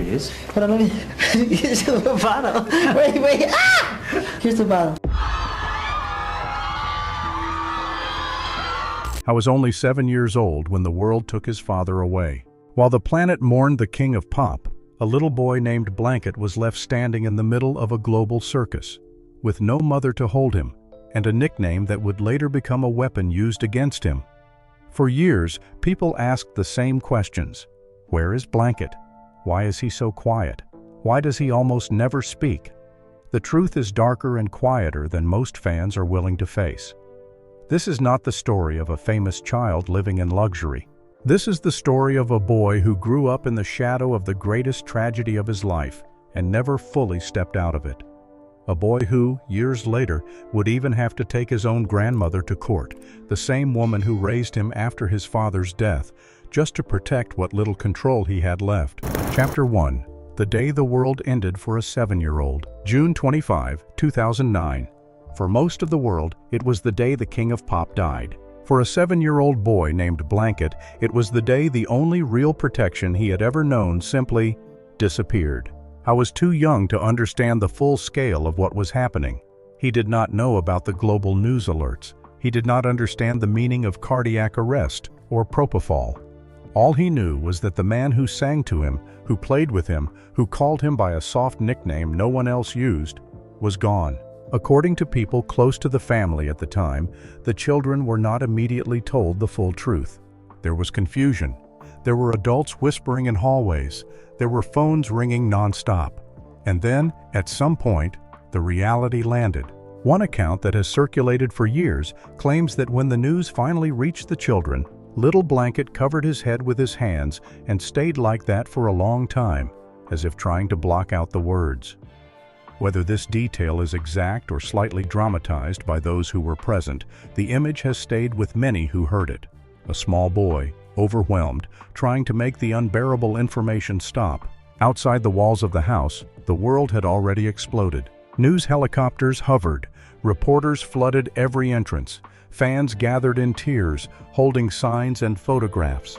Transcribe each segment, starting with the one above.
is. Hold on, let me. Here's the bottle. Wait. Ah! Here's the bottle. I was only 7 years old when the world took his father away. While the planet mourned the king of pop, a little boy named Blanket was left standing in the middle of a global circus, with no mother to hold him, and a nickname that would later become a weapon used against him. For years, people asked the same questions. Where is Blanket? Why is he so quiet? Why does he almost never speak? The truth is darker and quieter than most fans are willing to face. This is not the story of a famous child living in luxury. This is the story of a boy who grew up in the shadow of the greatest tragedy of his life and never fully stepped out of it. A boy who, years later, would even have to take his own grandmother to court, the same woman who raised him after his father's death, just to protect what little control he had left. Chapter 1. The Day the World Ended for a 7-Year-Old. June 25, 2009. For most of the world, it was the day the king of pop died. For a 7-year-old boy named Blanket, it was the day the only real protection he had ever known simply disappeared. I was too young to understand the full scale of what was happening. He did not know about the global news alerts. He did not understand the meaning of cardiac arrest or propofol. All he knew was that the man who sang to him, who played with him, who called him by a soft nickname no one else used, was gone. According to people close to the family at the time, the children were not immediately told the full truth. There was confusion. There were adults whispering in hallways. There were phones ringing nonstop. And then, at some point, the reality landed. One account that has circulated for years claims that when the news finally reached the children, little Blanket covered his head with his hands and stayed like that for a long time, as if trying to block out the words. Whether this detail is exact or slightly dramatized by those who were present, the image has stayed with many who heard it. A small boy, overwhelmed, trying to make the unbearable information stop. Outside the walls of the house, the world had already exploded. News helicopters hovered. Reporters flooded every entrance. Fans gathered in tears, holding signs and photographs.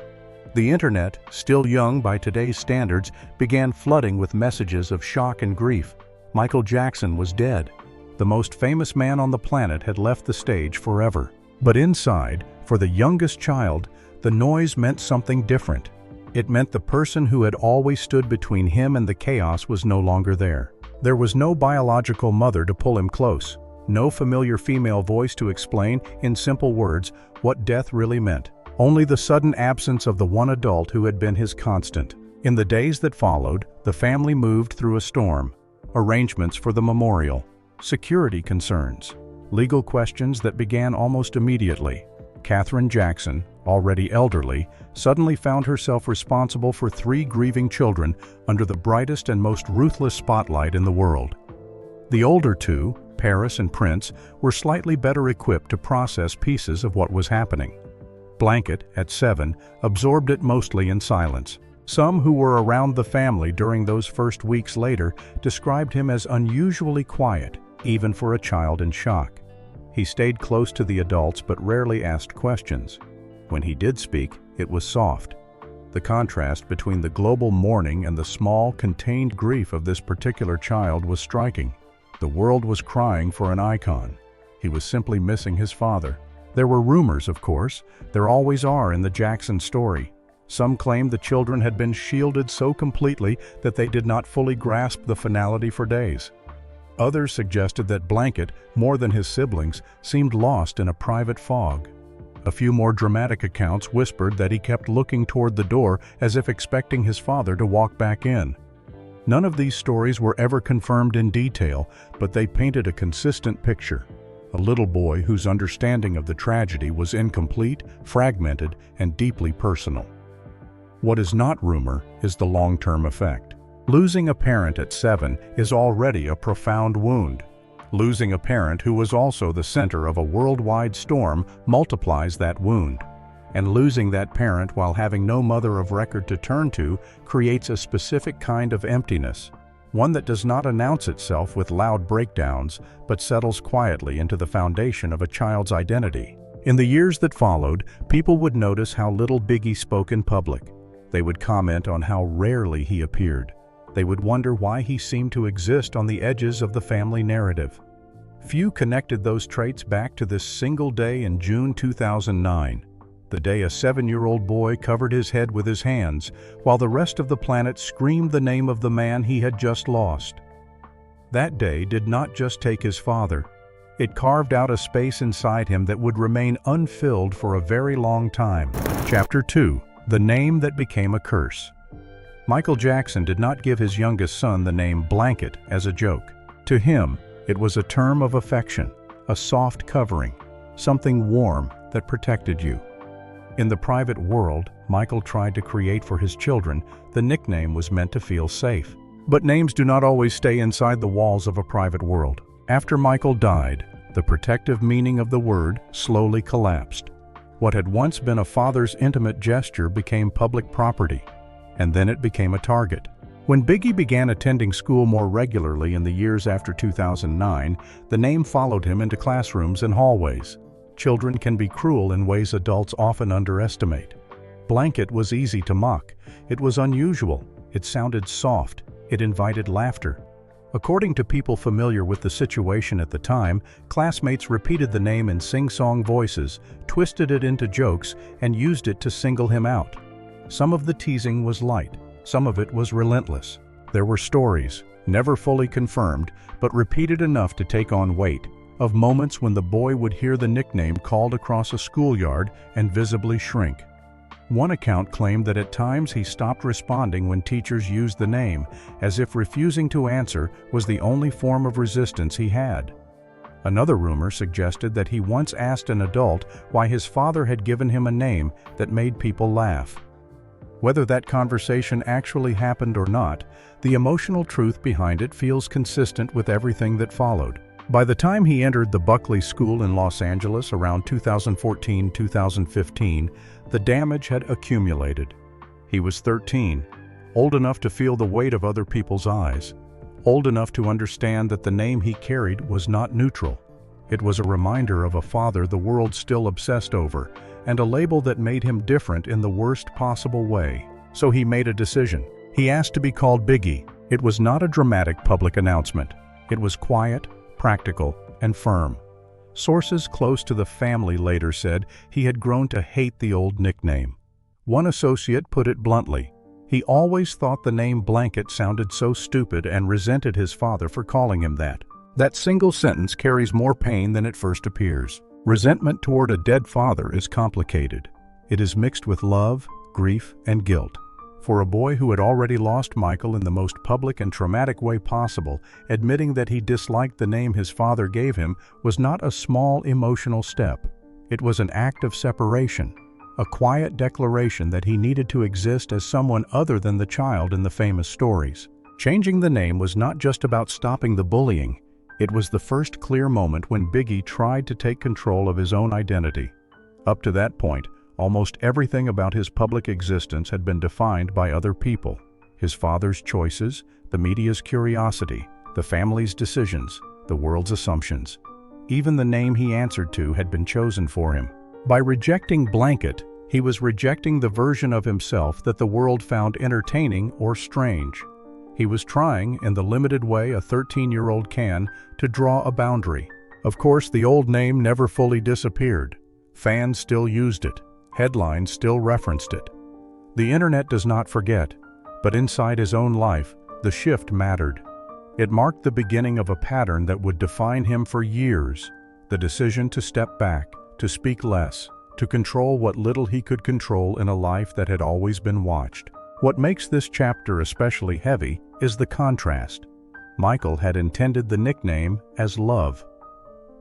The internet, still young by today's standards, began flooding with messages of shock and grief. Michael Jackson was dead. The most famous man on the planet had left the stage forever. But inside, for the youngest child, the noise meant something different. It meant the person who had always stood between him and the chaos was no longer there. There was no biological mother to pull him close, no familiar female voice to explain, in simple words, what death really meant. Only the sudden absence of the one adult who had been his constant. In the days that followed, the family moved through a storm. Arrangements for the memorial, security concerns, legal questions that began almost immediately. Katherine Jackson, already elderly, suddenly found herself responsible for 3 grieving children under the brightest and most ruthless spotlight in the world. The older 2, Paris and Prince, were slightly better equipped to process pieces of what was happening. Blanket, at 7, absorbed it mostly in silence. Some who were around the family during those first weeks later described him as unusually quiet, even for a child in shock. He stayed close to the adults but rarely asked questions. When he did speak, it was soft. The contrast between the global mourning and the small, contained grief of this particular child was striking. The world was crying for an icon. He was simply missing his father. There were rumors, of course. There always are in the Jackson story. Some claimed the children had been shielded so completely that they did not fully grasp the finality for days. Others suggested that Blanket, more than his siblings, seemed lost in a private fog. A few more dramatic accounts whispered that he kept looking toward the door as if expecting his father to walk back in. None of these stories were ever confirmed in detail, but they painted a consistent picture. A little boy whose understanding of the tragedy was incomplete, fragmented, and deeply personal. What is not rumor is the long-term effect. Losing a parent at 7 is already a profound wound. Losing a parent who was also the center of a worldwide storm multiplies that wound. And losing that parent while having no mother of record to turn to creates a specific kind of emptiness, one that does not announce itself with loud breakdowns, but settles quietly into the foundation of a child's identity. In the years that followed, people would notice how little Biggie spoke in public. They would comment on how rarely he appeared. they would wonder why he seemed to exist on the edges of the family narrative. Few connected those traits back to this single day in June 2009, the day a 7-year-old boy covered his head with his hands, while the rest of the planet screamed the name of the man he had just lost. That day did not just take his father. It carved out a space inside him that would remain unfilled for a very long time. Chapter 2. The Name That Became a Curse. Michael Jackson did not give his youngest son the name Blanket as a joke. To him, it was a term of affection, a soft covering, something warm that protected you. In the private world Michael tried to create for his children, the nickname was meant to feel safe. But names do not always stay inside the walls of a private world. After Michael died, the protective meaning of the word slowly collapsed. What had once been a father's intimate gesture became public property, and then it became a target. When Biggie began attending school more regularly in the years after 2009, the name followed him into classrooms and hallways. Children can be cruel in ways adults often underestimate. Blanket was easy to mock. It was unusual. It sounded soft. It invited laughter. According to people familiar with the situation at the time, classmates repeated the name in sing-song voices, twisted it into jokes, and used it to single him out. Some of the teasing was light. Some of it was relentless. There were stories, never fully confirmed, but repeated enough to take on weight, of moments when the boy would hear the nickname called across a schoolyard and visibly shrink. One account claimed that at times he stopped responding when teachers used the name, as if refusing to answer was the only form of resistance he had. Another rumor suggested that he once asked an adult why his father had given him a name that made people laugh. Whether that conversation actually happened or not, the emotional truth behind it feels consistent with everything that followed. By the time he entered the Buckley School in Los Angeles around 2014-2015, the damage had accumulated. He was 13, old enough to feel the weight of other people's eyes, old enough to understand that the name he carried was not neutral. It was a reminder of a father the world still obsessed over, and a label that made him different in the worst possible way. So he made a decision. He asked to be called Biggie. It was not a dramatic public announcement. It was quiet, practical, and firm. Sources close to the family later said he had grown to hate the old nickname. One associate put it bluntly. He always thought the name Blanket sounded so stupid and resented his father for calling him that. That single sentence carries more pain than it first appears. Resentment toward a dead father is complicated. It is mixed with love, grief, and guilt. For a boy who had already lost Michael in the most public and traumatic way possible, admitting that he disliked the name his father gave him was not a small emotional step. It was an act of separation, a quiet declaration that he needed to exist as someone other than the child in the famous stories. Changing the name was not just about stopping the bullying. It was the first clear moment when Biggie tried to take control of his own identity. Up to that point, almost everything about his public existence had been defined by other people. His father's choices, the media's curiosity, the family's decisions, the world's assumptions. Even the name he answered to had been chosen for him. By rejecting Blanket, he was rejecting the version of himself that the world found entertaining or strange. He was trying, in the limited way a 13-year-old can, to draw a boundary. Of course, the old name never fully disappeared. Fans still used it. Headlines still referenced it. The internet does not forget, but inside his own life, the shift mattered. It marked the beginning of a pattern that would define him for years, the decision to step back, to speak less, to control what little he could control in a life that had always been watched. What makes this chapter especially heavy is the contrast. Michael had intended the nickname as love.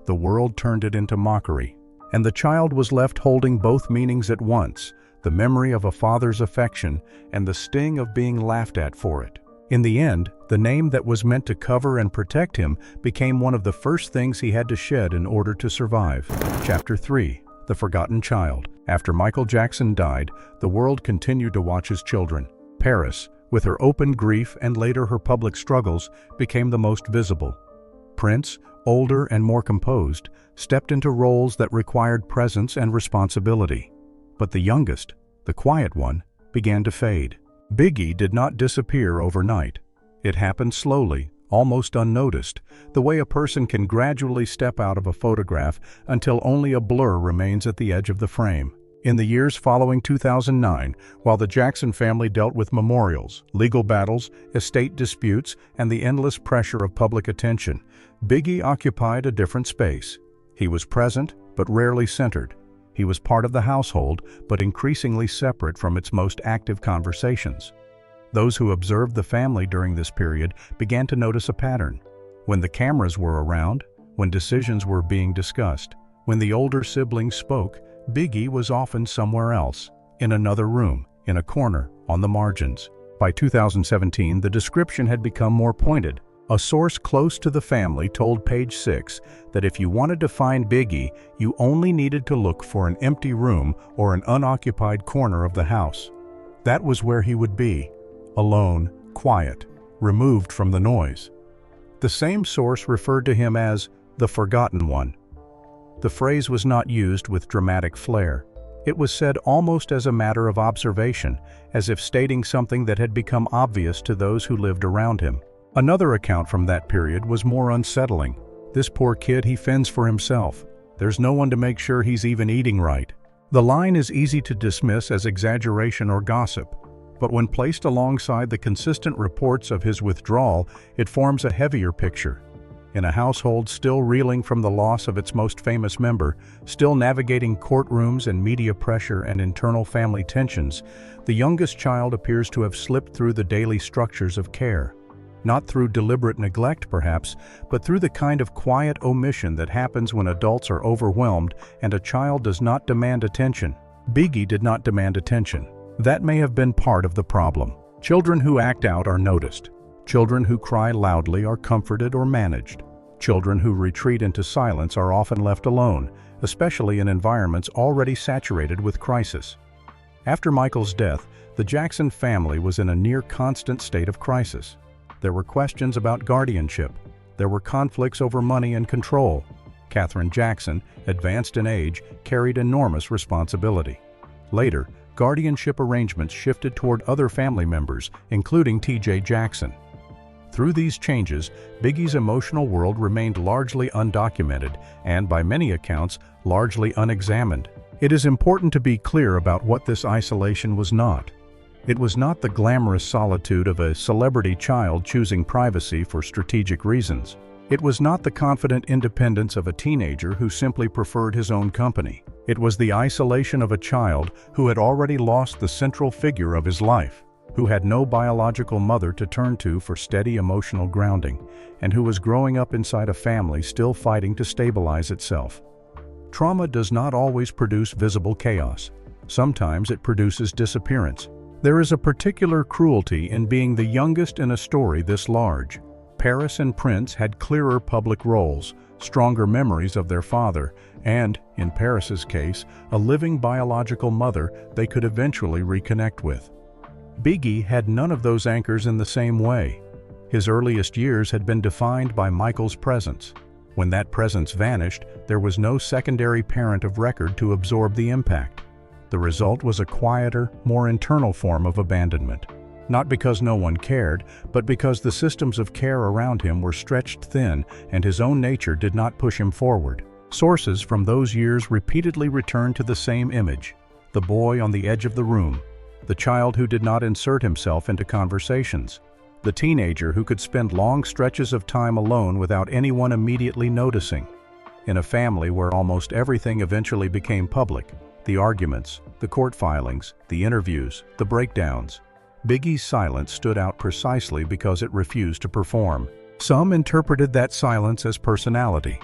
The world turned it into mockery, and the child was left holding both meanings at once, the memory of a father's affection and the sting of being laughed at for it. In the end, the name that was meant to cover and protect him became one of the first things he had to shed in order to survive. Chapter 3. The Forgotten Child. After Michael Jackson died, the world continued to watch his children. Paris, with her open grief and later her public struggles, became the most visible. Prince, older and more composed, stepped into roles that required presence and responsibility. But the youngest, the quiet one, began to fade. Biggie did not disappear overnight. It happened slowly, almost unnoticed, the way a person can gradually step out of a photograph until only a blur remains at the edge of the frame. In the years following 2009, while the Jackson family dealt with memorials, legal battles, estate disputes, and the endless pressure of public attention, Biggie occupied a different space. He was present, but rarely centered. He was part of the household, but increasingly separate from its most active conversations. Those who observed the family during this period began to notice a pattern. When the cameras were around, when decisions were being discussed, when the older siblings spoke, Biggie was often somewhere else, in another room, in a corner, on the margins. By 2017, the description had become more pointed. A source close to the family told Page 6 that if you wanted to find Biggie, you only needed to look for an empty room or an unoccupied corner of the house. That was where he would be, alone, quiet, removed from the noise. The same source referred to him as the forgotten one. The phrase was not used with dramatic flair. It was said almost as a matter of observation, as if stating something that had become obvious to those who lived around him. Another account from that period was more unsettling. This poor kid, he fends for himself. There's no one to make sure he's even eating right. The line is easy to dismiss as exaggeration or gossip, but when placed alongside the consistent reports of his withdrawal, it forms a heavier picture. In a household still reeling from the loss of its most famous member, still navigating courtrooms and media pressure and internal family tensions, the youngest child appears to have slipped through the daily structures of care. Not through deliberate neglect, perhaps, but through the kind of quiet omission that happens when adults are overwhelmed and a child does not demand attention. Biggie did not demand attention. That may have been part of the problem. Children who act out are noticed. Children who cry loudly are comforted or managed. Children who retreat into silence are often left alone, especially in environments already saturated with crisis. After Michael's death, the Jackson family was in a near-constant state of crisis. There were questions about guardianship. There were conflicts over money and control. Katherine Jackson, advanced in age, carried enormous responsibility. Later, guardianship arrangements shifted toward other family members, including T.J. Jackson. Through these changes, Biggie's emotional world remained largely undocumented and, by many accounts, largely unexamined. It is important to be clear about what this isolation was not. It was not the glamorous solitude of a celebrity child choosing privacy for strategic reasons. It was not the confident independence of a teenager who simply preferred his own company. It was the isolation of a child who had already lost the central figure of his life, who had no biological mother to turn to for steady emotional grounding, and who was growing up inside a family still fighting to stabilize itself. Trauma does not always produce visible chaos. Sometimes it produces disappearance. There is a particular cruelty in being the youngest in a story this large. Paris and Prince had clearer public roles, stronger memories of their father, and, in Paris's case, a living biological mother they could eventually reconnect with. Biggie had none of those anchors in the same way. His earliest years had been defined by Michael's presence. When that presence vanished, there was no secondary parent of record to absorb the impact. The result was a quieter, more internal form of abandonment. Not because no one cared, but because the systems of care around him were stretched thin and his own nature did not push him forward. Sources from those years repeatedly returned to the same image: the boy on the edge of the room, the child who did not insert himself into conversations, the teenager who could spend long stretches of time alone without anyone immediately noticing. In a family where almost everything eventually became public, the arguments, the court filings, the interviews, the breakdowns, Biggie's silence stood out precisely because it refused to perform. Some interpreted that silence as personality.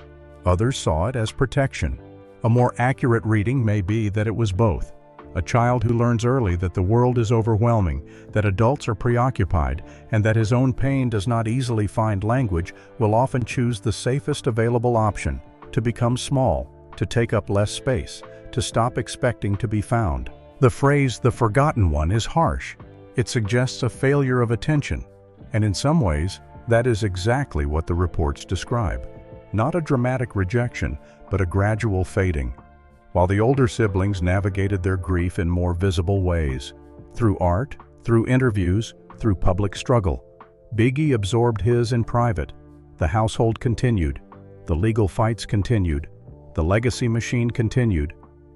Others saw it as protection. A more accurate reading may be that it was both. A child who learns early that the world is overwhelming, that adults are preoccupied, and that his own pain does not easily find language will often choose the safest available option: to become small, to take up less space, to stop expecting to be found. The phrase "the forgotten one" is harsh. It suggests a failure of attention, and in some ways, that is exactly what the reports describe. Not a dramatic rejection, but a gradual fading. While the older siblings navigated their grief in more visible ways, through art, through interviews, through public struggle, Bigi absorbed his in private. The household continued. The legal fights continued. The legacy machine continued.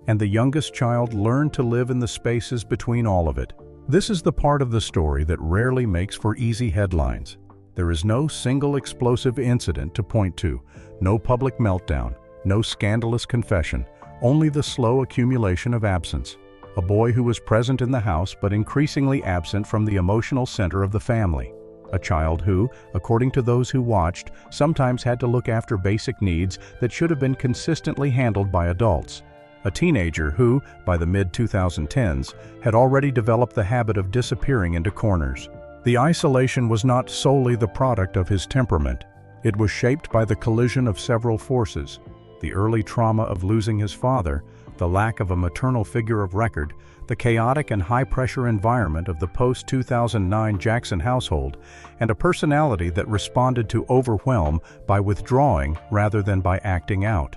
And the youngest child learned to live in the spaces between all of it. This is the part of the story that rarely makes for easy headlines. There is no single explosive incident to point to, no public meltdown, no scandalous confession, only the slow accumulation of absence. A boy who was present in the house but increasingly absent from the emotional center of the family. A child who, according to those who watched, sometimes had to look after basic needs that should have been consistently handled by adults. A teenager who, by the mid-2010s, had already developed the habit of disappearing into corners. The isolation was not solely the product of his temperament. It was shaped by the collision of several forces: the early trauma of losing his father, the lack of a maternal figure of record, the chaotic and high-pressure environment of the post-2009 Jackson household, and a personality that responded to overwhelm by withdrawing rather than by acting out.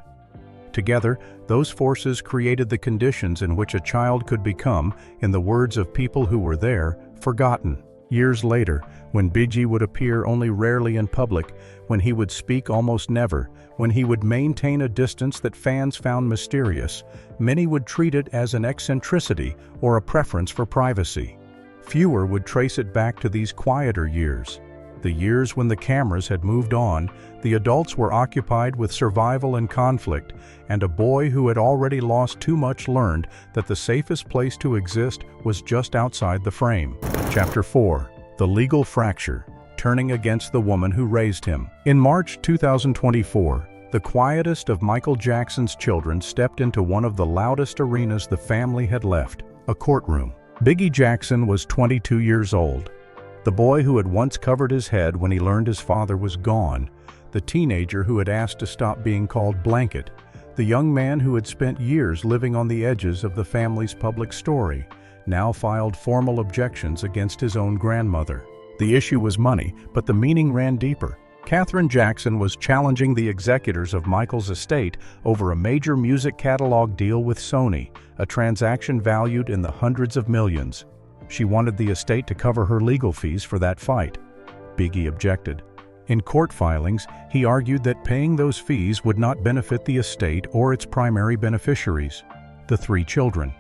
Together, those forces created the conditions in which a child could become, in the words of people who were there, forgotten. Years later, when Bigi would appear only rarely in public, when he would speak almost never, when he would maintain a distance that fans found mysterious, many would treat it as an eccentricity or a preference for privacy. Fewer would trace it back to these quieter years. The years when the cameras had moved on, the adults were occupied with survival and conflict, and a boy who had already lost too much learned that the safest place to exist was just outside the frame. Chapter 4. The Legal Fracture, Turning Against the Woman Who Raised Him. In March 2024, the quietest of Michael Jackson's children stepped into one of the loudest arenas the family had left, a courtroom. Bigi Jackson was 22 years old. The boy who had once covered his head when he learned his father was gone, the teenager who had asked to stop being called Blanket, the young man who had spent years living on the edges of the family's public story, now filed formal objections against his own grandmother. The issue was money, but the meaning ran deeper. Katherine Jackson was challenging the executors of Michael's estate over a major music catalog deal with Sony, a transaction valued in the hundreds of millions. She wanted the estate to cover her legal fees for that fight. Bigi objected. In court filings, he argued that paying those fees would not benefit the estate or its primary beneficiaries, the 3 children.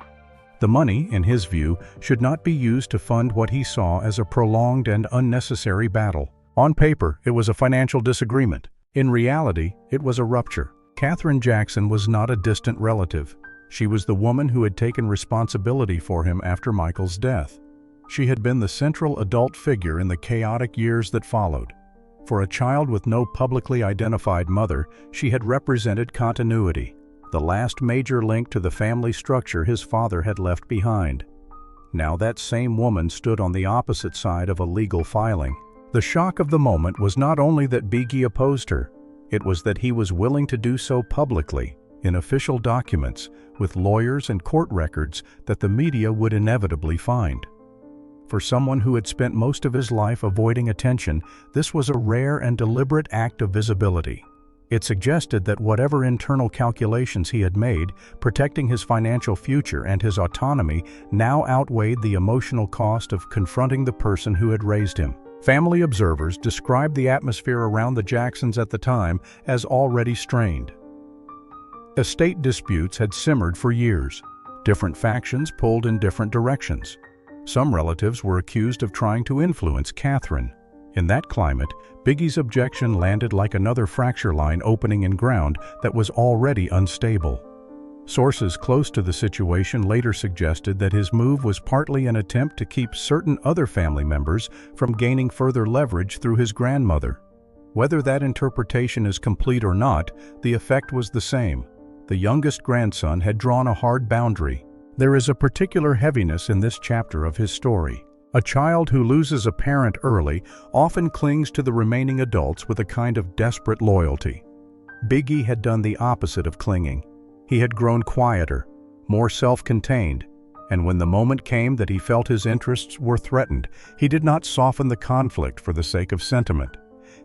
The money, in his view, should not be used to fund what he saw as a prolonged and unnecessary battle. On paper, it was a financial disagreement. In reality, it was a rupture. Katherine Jackson was not a distant relative. She was the woman who had taken responsibility for him after Michael's death. She had been the central adult figure in the chaotic years that followed. For a child with no publicly identified mother, she had represented continuity, the last major link to the family structure his father had left behind. Now that same woman stood on the opposite side of a legal filing. The shock of the moment was not only that Bigi opposed her, it was that he was willing to do so publicly, in official documents, with lawyers and court records that the media would inevitably find. For someone who had spent most of his life avoiding attention, this was a rare and deliberate act of visibility. It suggested that whatever internal calculations he had made, protecting his financial future and his autonomy now outweighed the emotional cost of confronting the person who had raised him. Family observers described the atmosphere around the Jacksons at the time as already strained. Estate disputes had simmered for years. Different factions pulled in different directions. Some relatives were accused of trying to influence Katherine. In that climate, Bigi's objection landed like another fracture line opening in ground that was already unstable. Sources close to the situation later suggested that his move was partly an attempt to keep certain other family members from gaining further leverage through his grandmother. Whether that interpretation is complete or not, the effect was the same. The youngest grandson had drawn a hard boundary. There is a particular heaviness in this chapter of his story. A child who loses a parent early often clings to the remaining adults with a kind of desperate loyalty. Bigi had done the opposite of clinging. He had grown quieter, more self-contained, and when the moment came that he felt his interests were threatened, he did not soften the conflict for the sake of sentiment.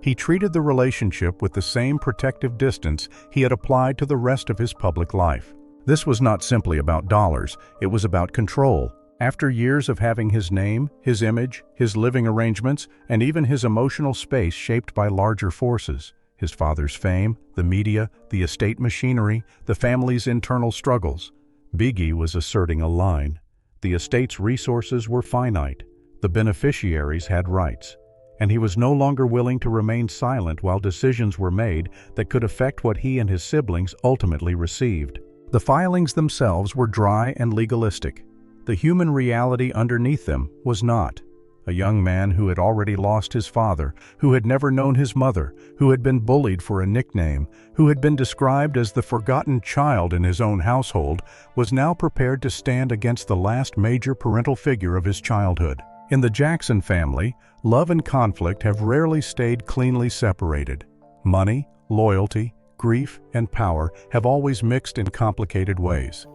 He treated the relationship with the same protective distance he had applied to the rest of his public life. This was not simply about dollars, it was about control. After years of having his name, his image, his living arrangements, and even his emotional space shaped by larger forces, his father's fame, the media, the estate machinery, the family's internal struggles, Bigi was asserting a line. The estate's resources were finite, the beneficiaries had rights, and he was no longer willing to remain silent while decisions were made that could affect what he and his siblings ultimately received. The filings themselves were dry and legalistic. The human reality underneath them was not. A young man who had already lost his father, who had never known his mother, who had been bullied for a nickname, who had been described as the forgotten child in his own household, was now prepared to stand against the last major parental figure of his childhood. In the Jackson family, love and conflict have rarely stayed cleanly separated. Money, loyalty, grief, and power have always mixed in complicated ways.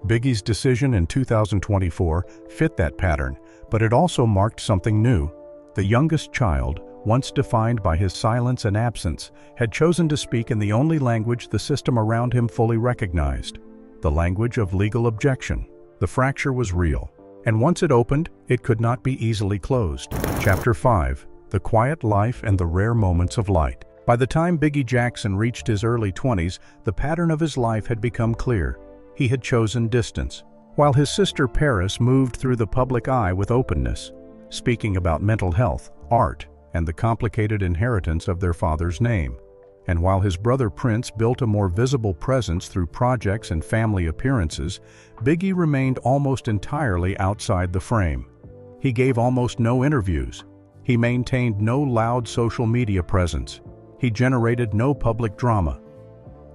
Biggie's decision in 2024 fit that pattern, but it also marked something new. The youngest child, once defined by his silence and absence, had chosen to speak in the only language the system around him fully recognized, the language of legal objection. The fracture was real, and once it opened, it could not be easily closed. Chapter 5: The Quiet Life and the Rare Moments of Light. By the time Biggie Jackson reached his early 20s, the pattern of his life had become clear. He had chosen distance, while his sister Paris moved through the public eye with openness, speaking about mental health, art, and the complicated inheritance of their father's name. And while his brother Prince built a more visible presence through projects and family appearances, Biggie remained almost entirely outside the frame. He gave almost no interviews. He maintained no loud social media presence. He generated no public drama.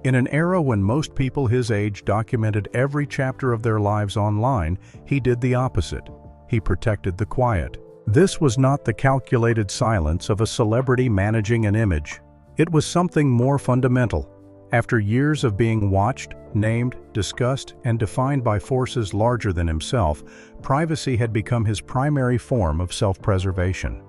In an era when most people his age documented every chapter of their lives online, he did the opposite. He protected the quiet. This was not the calculated silence of a celebrity managing an image. It was something more fundamental. After years of being watched, named, discussed, and defined by forces larger than himself, privacy had become his primary form of self-preservation.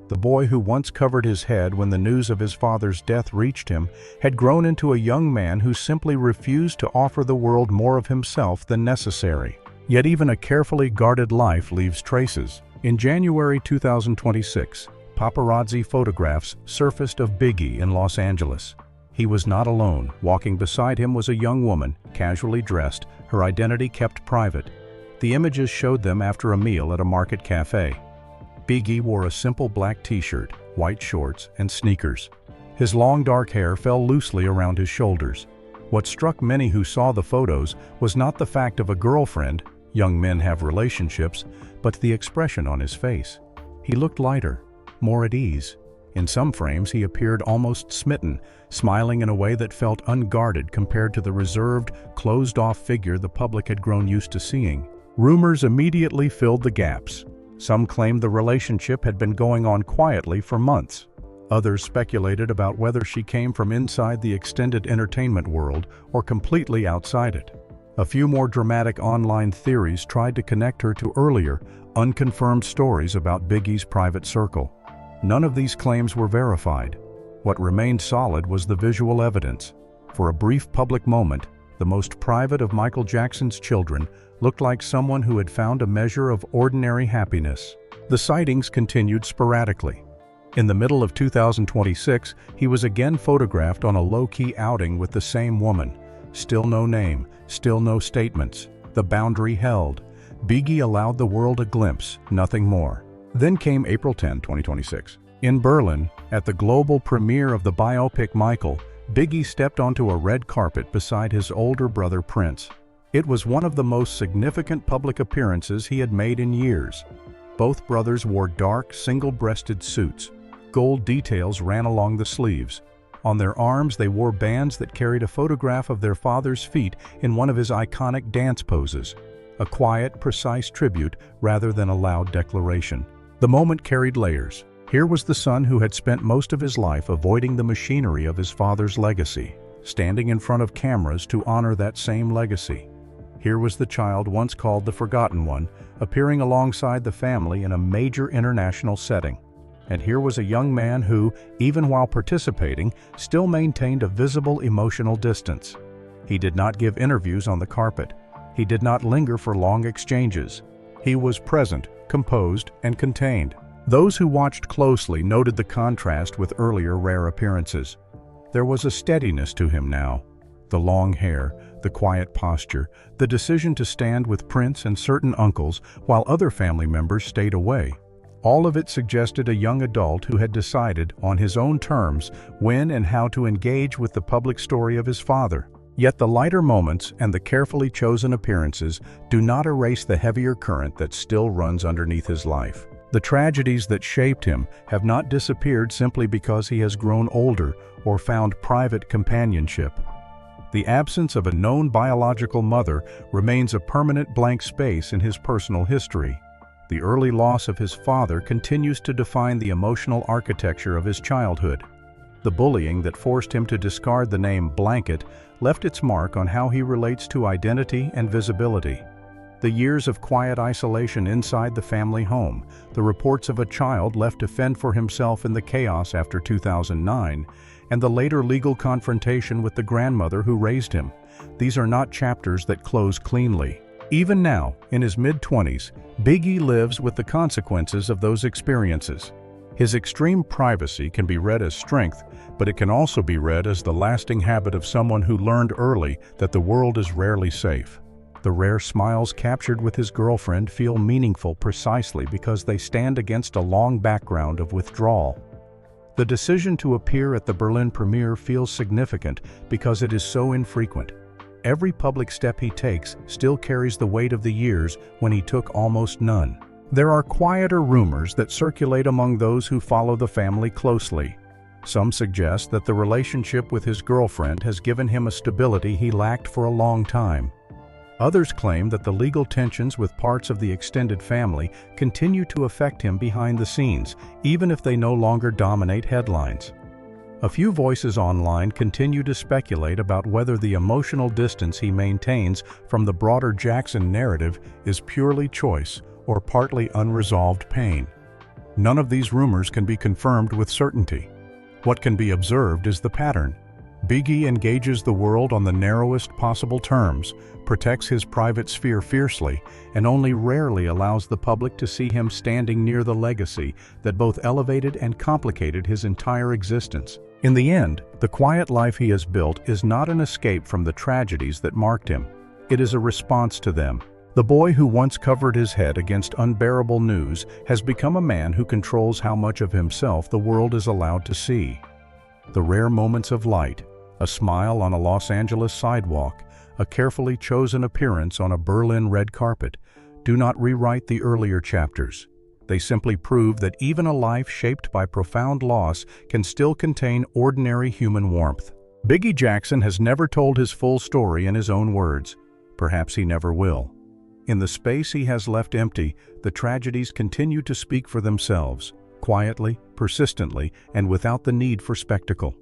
The boy who once covered his head when the news of his father's death reached him had grown into a young man who simply refused to offer the world more of himself than necessary. Yet even a carefully guarded life leaves traces. In January 2026, paparazzi photographs surfaced of Biggie in Los Angeles. He was not alone. Walking beside him was a young woman, casually dressed, her identity kept private. The images showed them after a meal at a market cafe. Biggie wore a simple black t-shirt, white shorts, and sneakers. His long dark hair fell loosely around his shoulders. What struck many who saw the photos was not the fact of a girlfriend, young men have relationships, but the expression on his face. He looked lighter, more at ease. In some frames he appeared almost smitten, smiling in a way that felt unguarded compared to the reserved, closed-off figure the public had grown used to seeing. Rumors immediately filled the gaps. Some claimed the relationship had been going on quietly for months. Others speculated about whether she came from inside the extended entertainment world or completely outside it. A few more dramatic online theories tried to connect her to earlier, unconfirmed stories about Biggie's private circle. None of these claims were verified. What remained solid was the visual evidence. For a brief public moment, the most private of Michael Jackson's children looked like someone who had found a measure of ordinary happiness. The sightings continued sporadically. In the middle of 2026, he was again photographed on a low-key outing with the same woman. Still no name, still no statements. The boundary held. Biggie allowed the world a glimpse, nothing more. Then came April 10, 2026. In Berlin, at the global premiere of the biopic Michael, Biggie stepped onto a red carpet beside his older brother Prince. It was one of the most significant public appearances he had made in years. Both brothers wore dark, single-breasted suits. Gold details ran along the sleeves. On their arms they wore bands that carried a photograph of their father's feet in one of his iconic dance poses. A quiet, precise tribute rather than a loud declaration. The moment carried layers. Here was the son who had spent most of his life avoiding the machinery of his father's legacy, standing in front of cameras to honor that same legacy. Here was the child once called the forgotten one, appearing alongside the family in a major international setting. And here was a young man who, even while participating, still maintained a visible emotional distance. He did not give interviews on the carpet. He did not linger for long exchanges. He was present, composed, and contained. Those who watched closely noted the contrast with earlier rare appearances. There was a steadiness to him now. The long hair, the quiet posture, the decision to stand with Prince and certain uncles while other family members stayed away. All of it suggested a young adult who had decided, on his own terms, when and how to engage with the public story of his father. Yet the lighter moments and the carefully chosen appearances do not erase the heavier current that still runs underneath his life. The tragedies that shaped him have not disappeared simply because he has grown older or found private companionship. The absence of a known biological mother remains a permanent blank space in his personal history. The early loss of his father continues to define the emotional architecture of his childhood. The bullying that forced him to discard the name Blanket left its mark on how he relates to identity and visibility. The years of quiet isolation inside the family home, the reports of a child left to fend for himself in the chaos after 2009, and the later legal confrontation with the grandmother who raised him. These are not chapters that close cleanly. Even now, in his mid-20s, Biggie lives with the consequences of those experiences. His extreme privacy can be read as strength, but it can also be read as the lasting habit of someone who learned early that the world is rarely safe. The rare smiles captured with his girlfriend feel meaningful precisely because they stand against a long background of withdrawal. The decision to appear at the Berlin premiere feels significant because it is so infrequent. Every public step he takes still carries the weight of the years when he took almost none. There are quieter rumors that circulate among those who follow the family closely. Some suggest that the relationship with his girlfriend has given him a stability he lacked for a long time. Others claim that the legal tensions with parts of the extended family continue to affect him behind the scenes, even if they no longer dominate headlines. A few voices online continue to speculate about whether the emotional distance he maintains from the broader Jackson narrative is purely choice or partly unresolved pain. None of these rumors can be confirmed with certainty. What can be observed is the pattern. Bigi engages the world on the narrowest possible terms, protects his private sphere fiercely, and only rarely allows the public to see him standing near the legacy that both elevated and complicated his entire existence. In the end, the quiet life he has built is not an escape from the tragedies that marked him. It is a response to them. The boy who once covered his head against unbearable news has become a man who controls how much of himself the world is allowed to see. The rare moments of light, a smile on a Los Angeles sidewalk, a carefully chosen appearance on a Berlin red carpet, do not rewrite the earlier chapters. They simply prove that even a life shaped by profound loss can still contain ordinary human warmth. Biggie Jackson has never told his full story in his own words. Perhaps he never will. In the space he has left empty, the tragedies continue to speak for themselves, quietly, persistently, and without the need for spectacle.